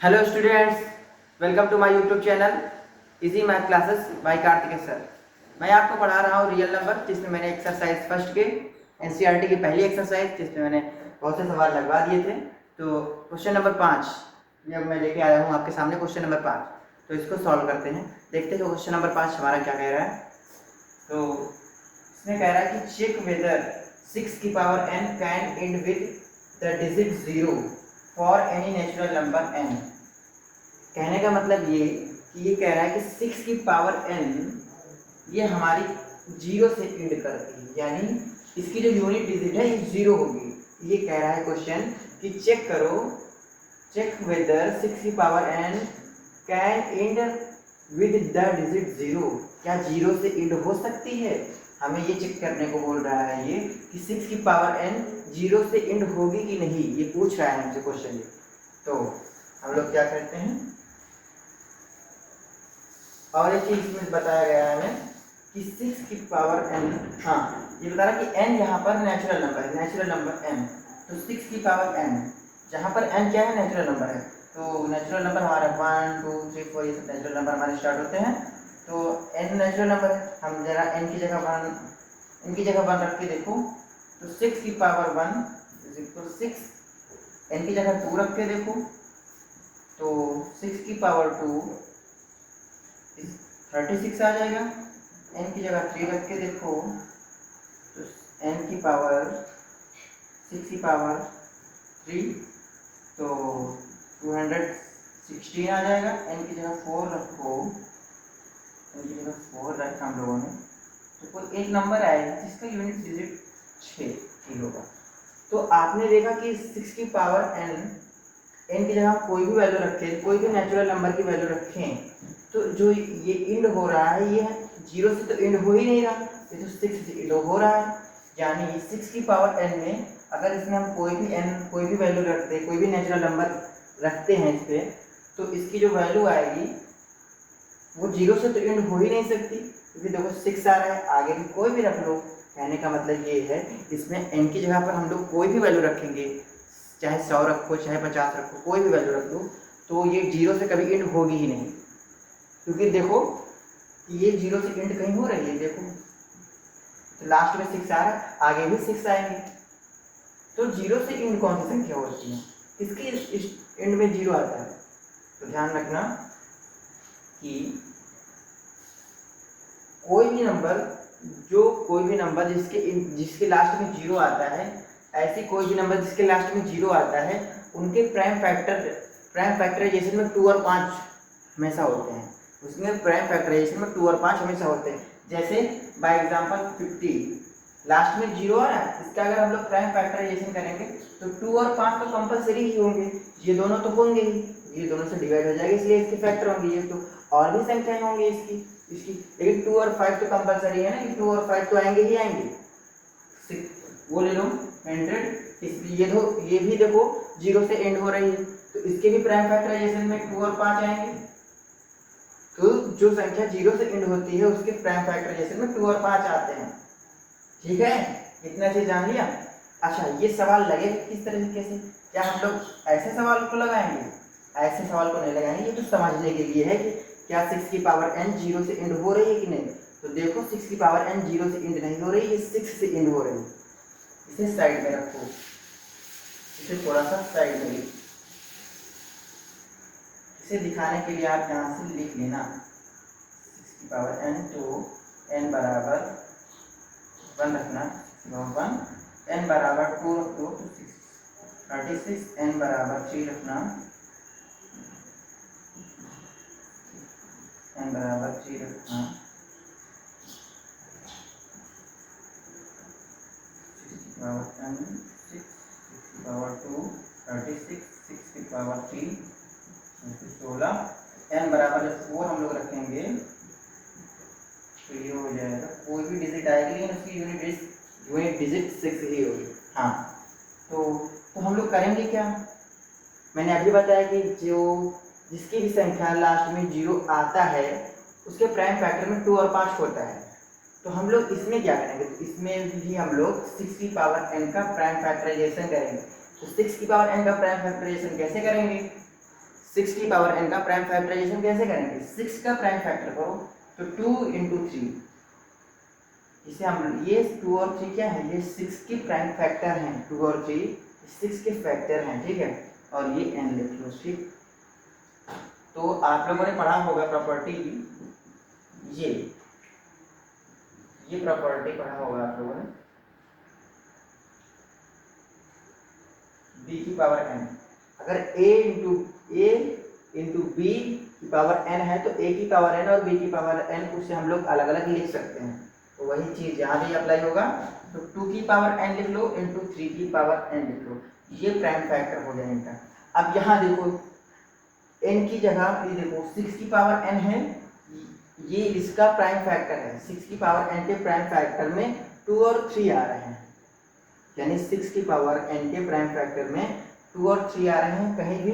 Hello students, welcome to my YouTube channel easy math classes by Kartik sir. मैं आपको पढ़ा रहा हूँ रियल नंबर, जिसमें मैंने एक्सरसाइज फर्स्ट के एनसीईआरटी की पहली एक्सरसाइज जिसमें मैंने बहुत से सवाल लगवा दिए थे। तो क्वेश्चन नंबर 5 जब मैं लेके आया हूँ आपके सामने क्वेश्चन नंबर 5, तो इसको सॉल्व करते हैं। देखते हैं क्वेश्चन नंबर 5 हमारा क्या कह रहा है। तो इसमें कह रहा है कि चेक वेदर 6 की power n can and with the digit 0 for any natural number n। कहने का मतलब ये कि ये कह रहा है कि 6 की पावर n ये हमारी 0 से एंड करती है, यानी इसकी जो यूनिट डिजिट है ये 0 होगी। ये कह रहा है क्वेश्चन कि चेक करो, चेक वेदर 6 की power n can and with the digit 0। क्या 0 से एंड हो सकती है? हमें ये चेक करने को बोल रहा है ये कि 6 की पावर n 0 से एंड होगी कि नहीं, ये पूछ रहा है हमसे क्वेश्चन। तो हम लोग क्या करते हैं, और एक चीज इसमें बताया गया है हमें कि 6 की पावर n, हाँ ये बता रहा है कि n यहाँ पर नेचुरल नंबर है, नेचुरल नंबर n। तो 6 की पावर n, जहाँ पर n क्या है, नेचुरल नंबर है। तो नेचुरल नंबर हमारा 1 2 3 4 ये सब नेचुरल नंबर हमारे स्टार्ट होते हैं। तो n नेचुरल नंबर है, हम जरा n की जगह 1 रख के देखो। तो 6 की पावर 1 इज इक्वल 6, n की जगह 2 रख के देखो तो 6 की पावर 2 36 आ जाएगा। n की जगह 3 रख के देखो तो n की पावर 6 की पावर 3 तो 216 आ जाएगा। n की जगह 4 रखो, n की जगह 4 रखा हम लोगों ने, तो कोई एक नंबर आएगा जिसका यूनिट डिजिट 6 ही होगा। तो आपने देखा कि 6 की पावर n की जगह कोई भी वैल्यू रखें, कोई भी नेचुरल नंबर की वैल्यू रखें, तो जो ये इंड हो रहा है ये 0 से तो इंड हो ही नहीं रहा, ये तो 6 से इंड हो रहा है। यानी 6 की पावर n में अगर इसमें हम कोई भी वैल्यू रखते हैं, कोई भी नेचुरल नंबर रखते हैं इस पे, तो इसकी जो वैल्यू आएगी वो 0 से तो इंड हो ही नहीं सकती, क्योंकि देखो 6 आ रहा है, आगे भी कोई भी रख लो। कहने का मतलब ये है इसमें n की जगह पर हम लोग कोई भी वैल्यू रखेंगे, चाहे 100 रखो चाहे 50 रखो, कोई भी वैल्यू रख दो, तो ये 0 से कभी इंड होगी ही नहीं। क्योंकि देखो ये 0 से इंड कहीं हो रही है, देखो तो लास्ट में 6 आ रहा है, आगे भी 6 आएंगे। तो 0 से इंड कौन सी संख्या होती है, इसकी इंड में 0 आता है। तो ध्यान रखना कि कोई भी नंबर जिसके लास्ट में 0 आता है, ऐसी कोई भी नंबर जिसके लास्ट में 0 आता है, उनके प्राइम फैक्टराइजेशन में 2 और 5 हमेशा होते हैं। उसमें प्राइम फैक्टराइजेशन में 2 और 5 हमेशा होते हैं। जैसे बाय एग्जांपल 50 लास्ट में 0 आ रहा है, इसका अगर हम लोग प्राइम फैक्टराइजेशन करेंगे तो 2 और 5 तो कंपलसरी ही होंगे, ये दोनों तो होंगे ही, ये दोनों से डिवाइड हो जाएगा, इसलिए इसके फैक्टर होंगे। ये तो और भी संख्याएं होंगी इसकी, लेकिन 2 और 5 तो कंपलसरी है ना कि 2 और 5 तो आएंगे ही आएंगे। वो ले लो 100, इसलिए ये भी देखो 0 से एंड हो रही है, तो इसके भी प्राइम फैक्टराइजेशन में 2 और 5 आएंगे। तो जो संख्या 0 से एंड होती है उसके प्राइम फैक्टराइजेशन में 2 और 5 आते हैं। ठीक है, इतना चीज जान लिया। अच्छा, ये सवाल लगे किस तरीके से, क्या हम लोग ऐसे सवाल को लगाएंगे? ऐसे सवाल को नहीं लगाएंगे, ये तो समझने के लिए है कि क्या 6 की पावर n 0 से एंड हो रही है कि नहीं। तो देखो 6 की पावर n 0 से एंड नहीं हो रही, ये 6 से एंड हो रही है। इसे साइड में रखो, इसे थोड़ा सा साइड में लिखो, इसे दिखाने के लिए आप यहाँ से लिख लेना 6 की पावर n, तो n बराबर 1 रखना, 1, n बराबर 2 रखो तो 36, n बराबर 3 रखना, n बराबर 3 रखना, 6 की पावर n 6, 6 की पावर 2 36, 6 की पावर 3 16, n बराबर 4 हम लोग रखेंगे तो ये हो जाएगा, कोई भी डिजिट आएगी लेकिन उसकी यूनिट डिजिट 6 ही होगी। हाँ, तो हम लोग करेंगे क्या, मैंने अभी बताया कि जिसकी भी संख्या लास्ट में 0 आता है उसके प्राइम फैक्टर में 2 और 5 होता है। तो हम लोग इसमें क्या करेंगे, तो इसमें भी हम लोग 6 की पावर n का प्राइम फैक्टराइजेशन करेंगे। तो 6 की पावर n का प्राइम फैक्टराइजेशन कैसे करेंगे, 6 की पावर n का प्राइम फैक्टराइजेशन कैसे करेंगे? 6 का प्राइम फैक्टर करो तो 2 × 3, इसे हम ये 2 और 3 क्या है? ये 6 की प्राइम फैक्टर हैं। 2 और 3 6 के फैक्टर हैं, ठीक है। और ये n लिख लो, ठीक। तो आप लोगों ने पढ़ा होगा प्रॉपर्टी की, ये प्रॉपर्टी पढ़ा होगा आप लोगों ने, b की पावर n। अगर a इंटू b की पावर n है तो a की पावर n और b की पावर n उसे हम लोग अलग अलग लिख सकते हैं। तो वही चीज यहाँ भी अप्लाई होगा। तो 2 की पावर n लिख लो इंटू 3 की पावर n लिख लो, ये प्राइम फैक्टर हो गया इनका। अब यहाँ देखो n की जगह ये देखो 6 की पावर n है, ये इसका प्राइम फैक्टर है। 6 की पावर n के प्राइम फैक्टर में 2 और 3 आ रहे हैं, यानी 6 की पावर n के प्राइम फैक्टर में 2 और 3 आ रहे हैं। कहीं भी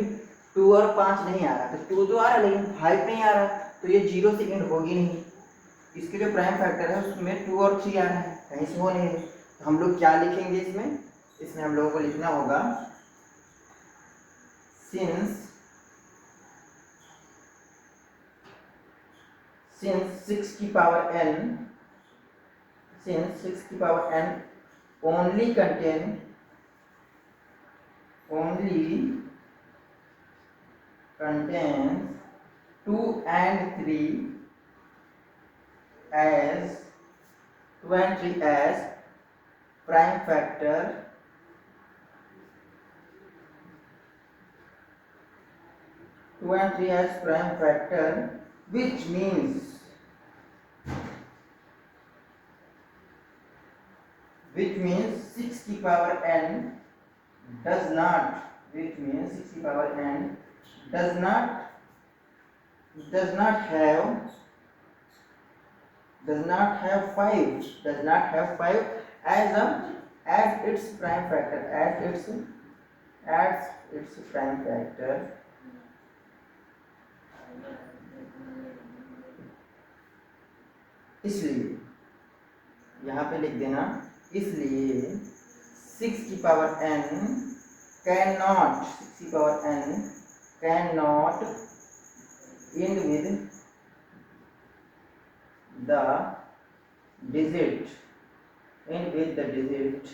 2 और 5 नहीं आ रहा, तो 2 तो आ रहा है लेकिन 5 नहीं आ रहा, तो ये 0 से एंड होगी नहीं। इसके जो प्राइम फैक्टर है उसमें 2 और 3 आ रहा है, कहीं से हो नहीं है। तो हम लोग क्या लिखेंगे इसमें हम लोगों को लिखना होगा सिंस 6 की power n only contains 2 and 3 as 2 and 3 as prime factor, which means 6 की power n does not have 5 as its prime factor, as its prime factor। इसलिए यहाँ पे लिख देना, इसलिए 6 की power n cannot end with the digit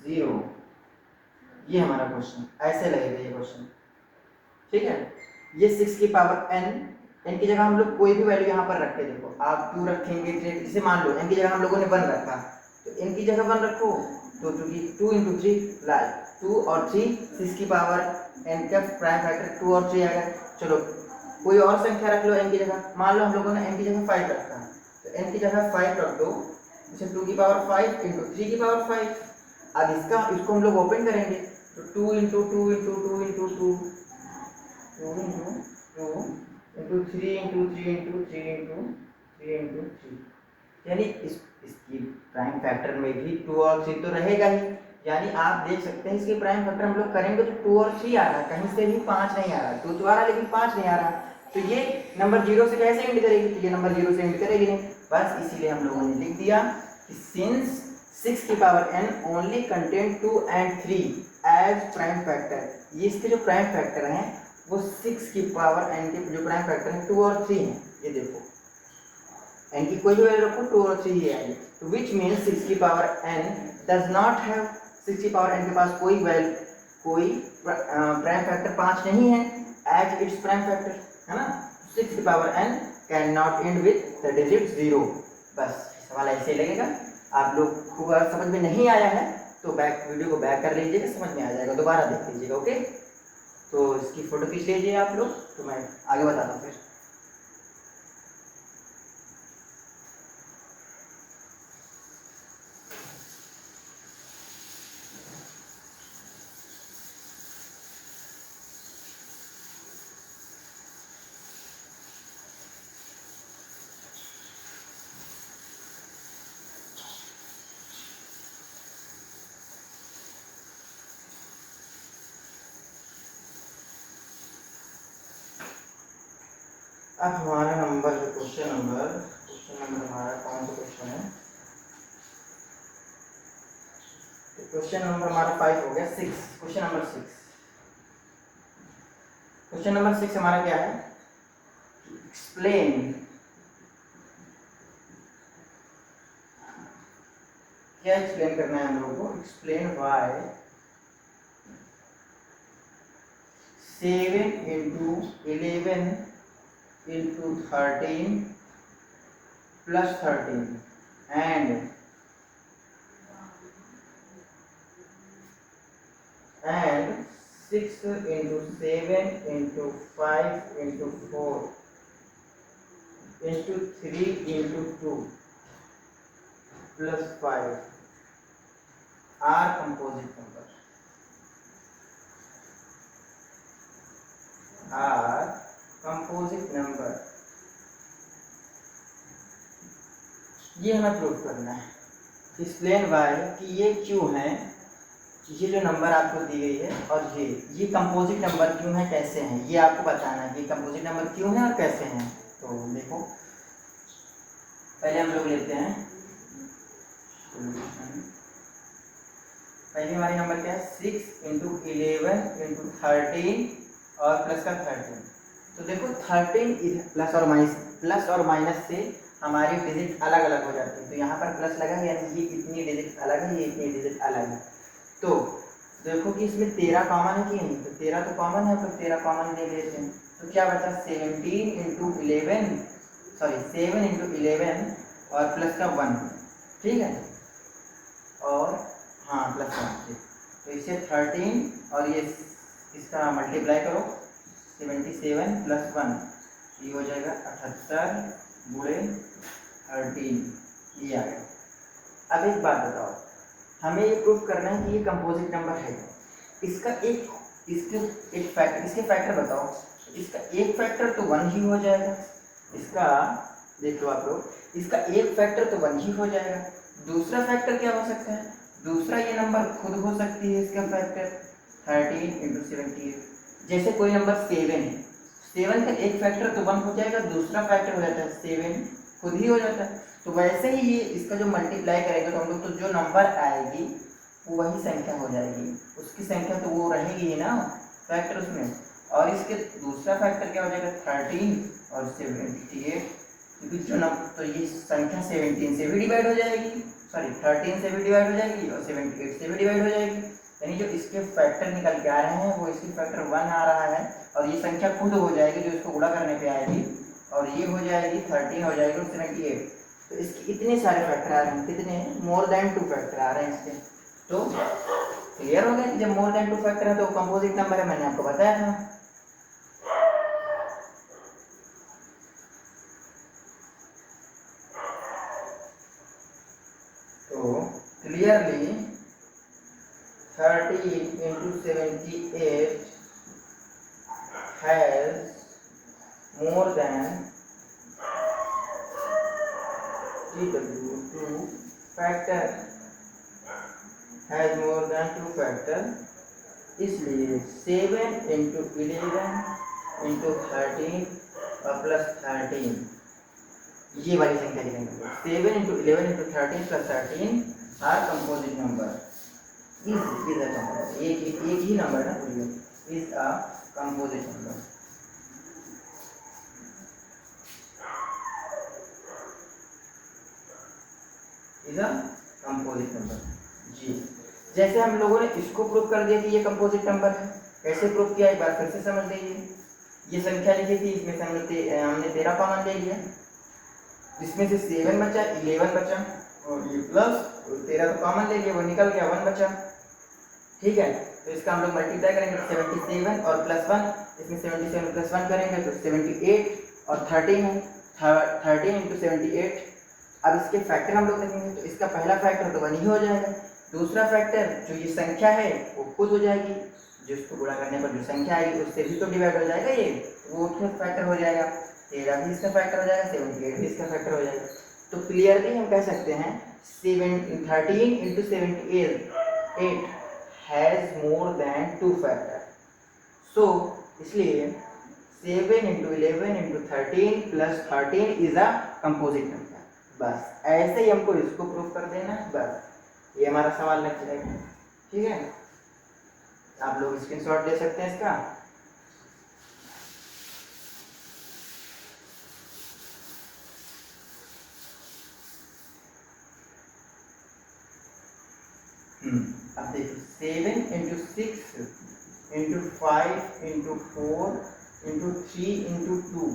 0। ये हमारा क्वेश्चन ऐसे लगेगा ये क्वेश्चन, ठीक है। ये 6 की पावर n की जगह हम लोग कोई भी वैल्यू यहाँ पर रखे, देखो आप 2 रखेंगे, 3, जैसे मान लो n की जगह हम लोगों ने 1 रखा, तो n की जगह 1 रखो तो 2 × 3 2 और 3 6 की पावर n का प्राइम फैक्टर 2 और 3 आ गया। चलो कोई और संख्या रख लो n की जगह, मान लो हम लोगों ने n की जगह 5 रखा, तो n की जगह 5 रख दो, जैसे 2 की पावर 5 × 3 की पावर 5। अब इसको हम लोग ओपन करेंगे तो 2 × 2 × 2 2 × 2 2 × 3 × 3 × 3 × 3, यानी इसकी प्राइम फैक्टर में भी 2 और 3 तो रहेगा ही। यानी आप देख सकते हैं इसके प्राइम फैक्टर हम लोग करेंगे तो 2 और 3 आ रहा है, कहीं से भी 5 नहीं आ रहा। 2 तो आ रहा है लेकिन 5 नहीं आ रहा, तो ये नंबर 0 से कैसे एंड करेगी? तो ये नंबर 0 से एंड करेगी नहीं। बस इसीलिए हम लोगों ने लिख दिया कि सिंस 6 की power n only contain 2 and 3 as prime factor. ये इसके जो प्राइम फैक्टर हैं वो 6 की पावर n के जो प्राइम फैक्टर हैं 2 और 3 हैं। ये देखो n की कोई भी वैल्यू रखो 2 और 3 ही आएगी। तो विच मीन्स 6 की power n does not have, 6 की पावर n के पास कोई प्राइम फैक्टर 5 नहीं है एज इट्स प्राइम फैक्टर, है ना। 6 की power n can not and with the digit 0। बस सवाल ऐसे लगेगा। आप लोग को अगर समझ में नहीं आया है तो वीडियो को बैक कर लीजिएगा, समझ में आ जाएगा, दोबारा देख लीजिएगा, ओके। तो इसकी फोटो खींच लीजिए आप लोग, तो मैं आगे बताता हूँ फिर। अब हमारा नंबर है क्वेश्चन नंबर हमारा कौन सा क्वेश्चन है? क्वेश्चन नंबर हमारा 5 हो गया। 6, क्वेश्चन नंबर 6। क्वेश्चन नंबर 6 हमारा क्या है, एक्सप्लेन, क्या एक्सप्लेन करना है हम लोगों को, explain why 7 into 11 into 13 plus 13 and 6 into 7 into 5 into 4 into 3 into 2 plus 5 are composite numbers. Are composite number. ये हमें प्रूव करना है, एक्सप्लेन वाई कि ये क्यों है, ये जो नंबर आपको दी गई है और ये कंपोजिट नंबर क्यों है, कैसे हैं, ये आपको बताना है कि कंपोजिट नंबर क्यों है और कैसे हैं। तो देखो पहले हम लोग लेते हैं, पहले हमारे नंबर क्या है 6 इंटू 11 इंटू 13 और प्लस का 13। तो देखो 13 प्लस और माइनस से हमारी डिजिट अलग अलग हो जाती है। तो यहाँ पर प्लस लगा है यानी ये इतनी डिजिट अलग है, ये इतनी डिजिट अलग है। तो देखो कि इसमें 13 कॉमन है कि नहीं, तो 13 तो कॉमन है, तो 13 कॉमन ले लेते हैं। तो क्या बचा 7 इंटू 11 और प्लस का 1, ठीक है, और हाँ प्लस 1, तो इसे 13 और ये इसका मल्टीप्लाई करो 77 प्लस 1, ये हो जाएगा 78 गुणे 13, ये आ गया। अब एक बात बताओ, हमें ये प्रूफ करना है कि ये कंपोजिट नंबर है। इसके फैक्टर बताओ। इसका एक फैक्टर तो 1 ही हो जाएगा, इसका देख लो आप लोग, इसका एक फैक्टर तो 1 ही हो जाएगा। दूसरा फैक्टर क्या हो सकता है, दूसरा ये नंबर खुद हो सकती है इसका फैक्टर 13 इंटू 78। जैसे कोई नंबर 7 है, 7 का एक फैक्टर तो 1 हो जाएगा, दूसरा फैक्टर हो जाता है 7 खुद ही हो जाता है। तो वैसे ही ये इसका जो मल्टीप्लाई करेगा तो हम लोग, तो जो नंबर आएगी वो वही संख्या हो जाएगी, उसकी संख्या तो वो रहेगी ही ना फैक्टर उसमें। और इसके दूसरा फैक्टर क्या हो जाएगा 13 और 78, क्योंकि जो नंबर, तो ये संख्या 17 से भी डिवाइड हो जाएगी, सॉरी 13 से भी डिवाइड हो जाएगी और 78 से भी डिवाइड हो जाएगी। यानी जो इसके फैक्टर निकल के आ रहे हैं वो इसकी फैक्टर 1 आ रहा है और ये संख्या खुद हो जाएगी जो इसको गुणा करने पे आएगी, और ये हो जाएगी 13 हो जाएगी और 78। तो इसके इतने सारे फैक्टर आ रहे हैं, कितने, मोर देन 2 फैक्टर आ रहे हैं इसके। तो क्लियर हो गया कि जब मोर देन 2 फैक्टर है तो कंपोजिट नंबर है, मैंने आपको बताया था। तो clearly 13 into 78 has more than 2 factor, has more than 2 factor, इसलिए 7 into 11 into 13 और प्लस 13, ये वाली संख्या लिखेंगे। 7 into 11 into 13 plus 13 are composite number. Is a number, एक ही नंबर है ना, is a composite number. Is a composite number. जी, जैसे हम लोगों ने इसको प्रूव कर दिया कि ये कंपोजिट नंबर है, कैसे प्रूव किया एक बार फिर से समझ लीजिए। ये संख्या लिखी थी, इसमें से हमने 13 कॉमन ले लिया, जिसमें से 7 बचा, 11 बचा और ये प्लस 13 तो कॉमन ले लिया, वो निकल गया, 1 बचा, ठीक है। तो इसका हम लोग मल्टीप्लाई करेंगे 77 और प्लस 1, इसमें 77 प्लस 1 करेंगे तो 78 और 13 है, 13 इंटू 78। अब इसके फैक्टर हम लोग देखेंगे, तो इसका पहला फैक्टर तो 1 ही हो जाएगा, दूसरा फैक्टर जो ये संख्या है वो खुद हो जाएगी, जिसको गुणा करने पर जो संख्या आएगी उससे भी तो डिवाइड हो जाएगा, ये वो उसका फैक्टर हो जाएगा, 13 भी इसका फैक्टर हो जाएगा, 78 भी इसका फैक्टर हो जाएगा। तो क्लियरली हम कह सकते हैं 13 into 78 has more than 2 factor. So इसलिए 7 into 11 into 13 plus 13 is a composite number. बस ऐसे ही हमको इसको प्रूव कर देना है, बस ये हमारा सवाल लग जाएगा, ठीक है। आप लोग स्क्रीनशॉट ले सकते हैं इसका। अब देखिए 7 into 6 into 5 into 4 into 3 into 2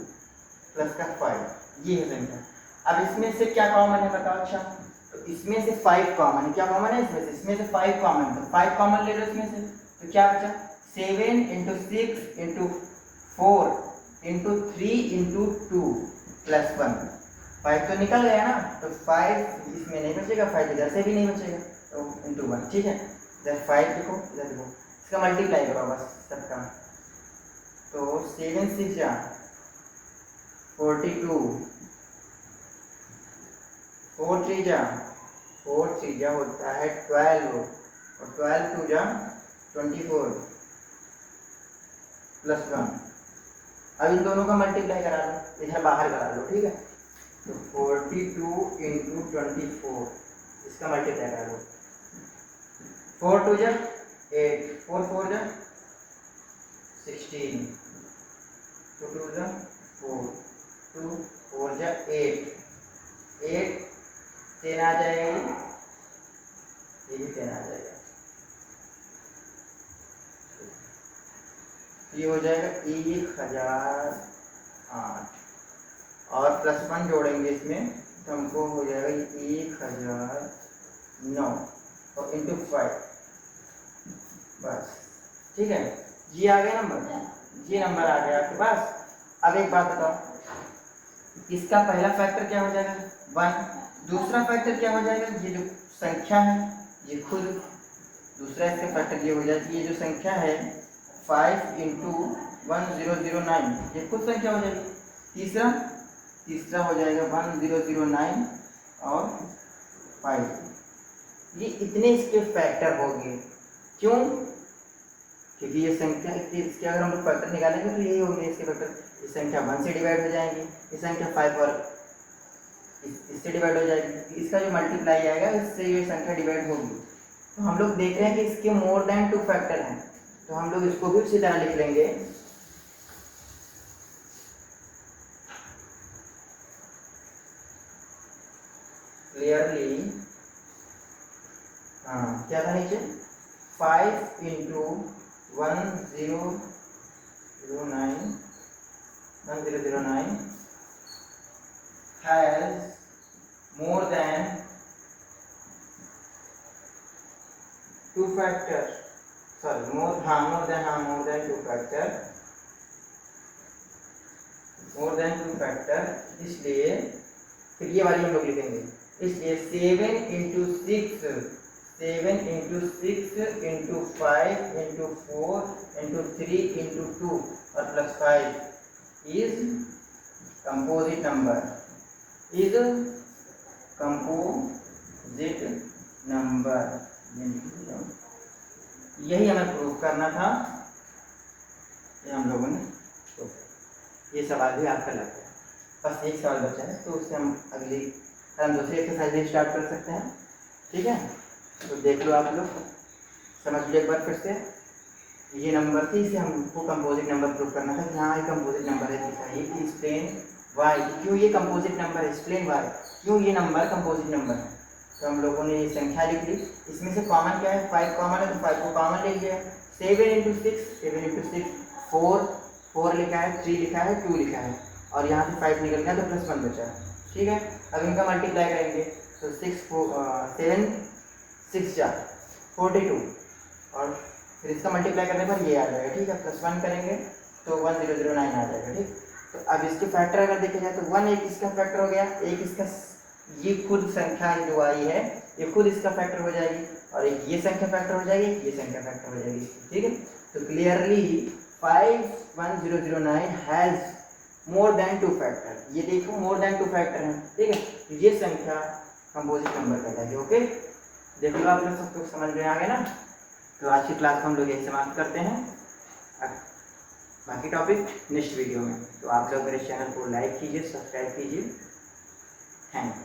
plus का 5, ये है संख्या। अब इसमें से क्या कॉमन है बताओ। अच्छा तो इसमें से 5 कॉमन है। क्या कॉमन है इसमें से 5 कॉमन है, तो 5 कॉमन ले लो इसमें से, तो क्या बचा 7 into 6 into 4 into 3 into 2 plus 1। 5 तो निकल गया ना, तो 5 इसमें नहीं बचेगा, 5 इधर से भी नहीं बचेगा, तो इंटू 1। ठीक है, इधर 5 लिखो, इधर लिखो, इसका मल्टीप्लाई करो बस सबका। तो 7 6 जा 42, 4 3 जा होता है 12, और 12 2 जा 24 प्लस 1। अब इन दोनों का मल्टीप्लाई करा लो, इधर बाहर करा लो। ठीक है, तो 42 इंटू 24, इसका मल्टीप्लाई करा लो। 4 2 जा 8, 4 4 जा 16, 2 2 जा 4, 2 4 जा 8, 8 10 आ जाएगा, ये भी 10 आ जाएगा, ये हो जाएगा 1008, और प्लस 1 जोड़ेंगे इसमें तो हमको हो जाएगा 1009 और इंटू 5 बस। ठीक है, ये आ गया नंबर, ये नंबर आ गया आपके पास। अब एक बात बताओ, इसका पहला फैक्टर क्या हो जाएगा 1, दूसरा फैक्टर क्या हो जाएगा, ये जो संख्या है ये खुद, दूसरा इसका फैक्टर ये हो जाएगा, ये जो संख्या है 5 इंटू 1009, ये खुद संख्या हो जाएगी। तीसरा हो जाएगा 1009 और 5, ये इतने इसके फैक्टर हो गए। क्यों? क्योंकि ये संख्या इसके अगर हम लोग फैक्टर निकालेंगे तो यही होंगे इसके फैक्टर। ये संख्या 1 से डिवाइड हो जाएंगी, ये संख्या 5 और इससे डिवाइड हो जाएगी, इसका जो मल्टीप्लाई आएगा इससे ये संख्या डिवाइड होगी। तो हम लोग देख रहे हैं कि इसके मोर देन 2 फैक्टर हैं, तो हम लोग इसको भी उसी तरह लिख लेंगे। क्लियरली, हाँ क्या था नीचे 5 into 1009 has more than 2 factor, sorry more than 2 factor, इसलिए फिर ये वाली हम लोग लिखेंगे, इसलिए 7 into 6 into 5 into 4 into 3 into 2 और प्लस 5 इज कंपोजिट नंबर। यही हमें प्रूफ करना था, ये हम लोगों ने, तो ये सवाल भी आपका लग गया। बस एक सवाल बचा है, तो उससे हम दूसरी एक्सरसाइज भी स्टार्ट कर सकते हैं। ठीक है, तो देख लो आप लोग, समझ लो एक बार फिर से। ये नंबर थी, इसे हमको कंपोजिट नंबर प्रूव करना था कि हाँ ये कंपोजिट नंबर है। दिखाइए कि एक्सप्लेन वाई, क्यों ये कंपोजिट नंबर है, एक्सप्लेन वाई, क्यों ये नंबर कंपोजिट नंबर है। तो हम लोगों ने ये संख्या लिख ली, इसमें से कॉमन क्या है 5 कॉमन है, तो 5 को कॉमन ले लिया। 7 इंटू 6 4 लिखा है, 3 लिखा है, 2 लिखा है, और यहाँ से 5 निकल गया तो प्लस 1 बचा। ठीक है, अब इनका मल्टीप्लाई करेंगे तो 7 6 जा 42, और फिर इसका मल्टीप्लाई करने पर ये आ जाएगा। ठीक है, प्लस 1 करेंगे तो 1009 आ जाएगा। ठीक, तो अब इसके फैक्टर अगर देखे जाए तो 1 एक इसका फैक्टर हो गया, एक इसका ये खुद संख्या जो आई है ये खुद इसका फैक्टर हो जाएगी, और एक ये संख्या फैक्टर हो जाएगी, ये संख्या फैक्टर हो जाएगी। ठीक है, तो clearly 51009 has more than 2 factor. ये देखो मोर देन 2 फैक्टर है। ठीक है, तो ये संख्या कंपोजिट नंबर कहलाएगी। ओके, देख लो आप लोग सब कुछ समझ में आ गया ना। तो आज की क्लास को हम लोग यही समाप्त करते हैं, बाकी टॉपिक नेक्स्ट वीडियो में। तो आप लोग मेरे चैनल को लाइक कीजिए, सब्सक्राइब कीजिए। Thank you.